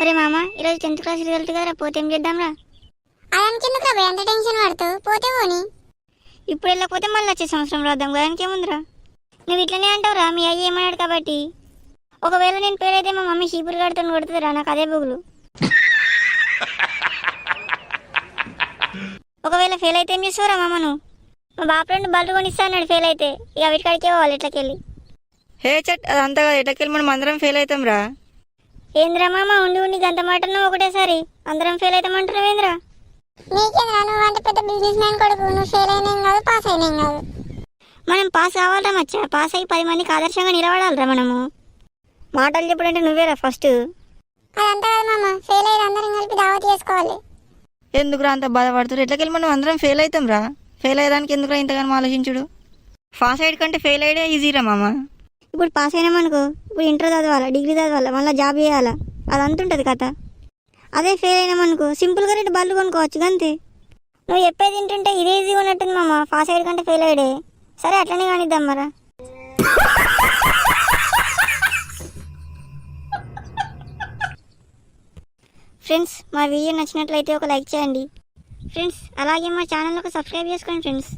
అరే మామ, ఈరోజు 10th క్లాస్ రిజల్ట్ కదా, పోతే ఏం చేద్దాంరా? అదంకెందుకు రా ఎంత టెన్షన్ పడుతావు? పోతే పోని. ఇప్పుడు వెళ్ళకపోతే మళ్ళీ వచ్చే సంవత్సరం రాద్దాం కదా, ఇంకేముందిరా? నువ్వు ఇట్లనే అంటావురా, మీ అయ్యి ఏమన్నాడు కాబట్టి. ఒకవేళ నేను పేరైతే మా మమ్మీ చీపురు గడితో కొడుతుందిరా, నాకు అదే బుగులు. ఒకవేళ ఫెయిల్ అయితే ఏం చేస్తావురా మామ నువ్వు? మా బాప రెండు బల్లు కొనిస్తా అన్నాడు ఫెయిల్ అయితే, ఇక వీటికాడికే పోవాలి ఇట్లకెళ్ళి. హే చట్, అదంతా కదా, ఎట్లకెళ్ళి మనం అందరం ఫెయిల్ అవుతాం రా. ఏంద్రా మామ, ఉండి ఉండి గంత మాటన్నావు ఒకటేసారి, అందరం ఫెయిల్ అవుతామంటున్నావు ఏంద్రా? నీకేంద్రా, నువ్వు అంటే పెద్ద బిజినెస్ మ్యాన్ కొడుకు. నువ్వు ఫెయిల్ అయినా కాదు, పాస్ అయినా కాదు. మనం పాస్ కావాలరా మచ్చా, పాస్ అయ్యి 10 మందికి ఆదర్శంగా నిలబడాలరా మనము. మాటలు చెప్పడంటే నువ్వేరా ఫస్ట్. అదంతా కాదు మామ, ఫెయిల్ అయ్యి అందరం కలిపి దావత్ చేసుకోవాలి. ఎందుకురా అంత బాధపడుతున్నారు? ఎట్లకెళ్ళి మనం అందరం ఫెయిల్ అవుతాం రా. ఫెయిల్ అయ్యేదానికి ఎందుకురా ఇంతగానో ఆలోచించుడు? పాస్ అయ్యే కంటే ఫెయిల్ అయ్యే ఈజీరా మామ. ఇప్పుడు పాస్ అయినామనుకో, ఇప్పుడు ఇంటర్ చదవాలా, డిగ్రీ చదవాలా, మళ్ళీ జాబ్ చేయాలా, అదంతా ఉంటుంది కథ. అదే ఫెయిల్ అయినామనుకో, సింపుల్గా రెండు బళ్ళు కొనుక్కోవచ్చు అంతే. నువ్వు చెప్పేది తింటుంటే ఇదే ఈజీగా ఉన్నట్టుంది మామ, పాస్ అయ్యే కంటే ఫెయిల్ అయ్యే. సరే అట్లనే కానిద్దాం మరా. ఫ్రెండ్స్, మా వీడియో నచ్చినట్లయితే ఒక లైక్ చేయండి ఫ్రెండ్స్. అలాగే మా ఛానల్ని సబ్స్క్రైబ్ చేసుకోండి ఫ్రెండ్స్.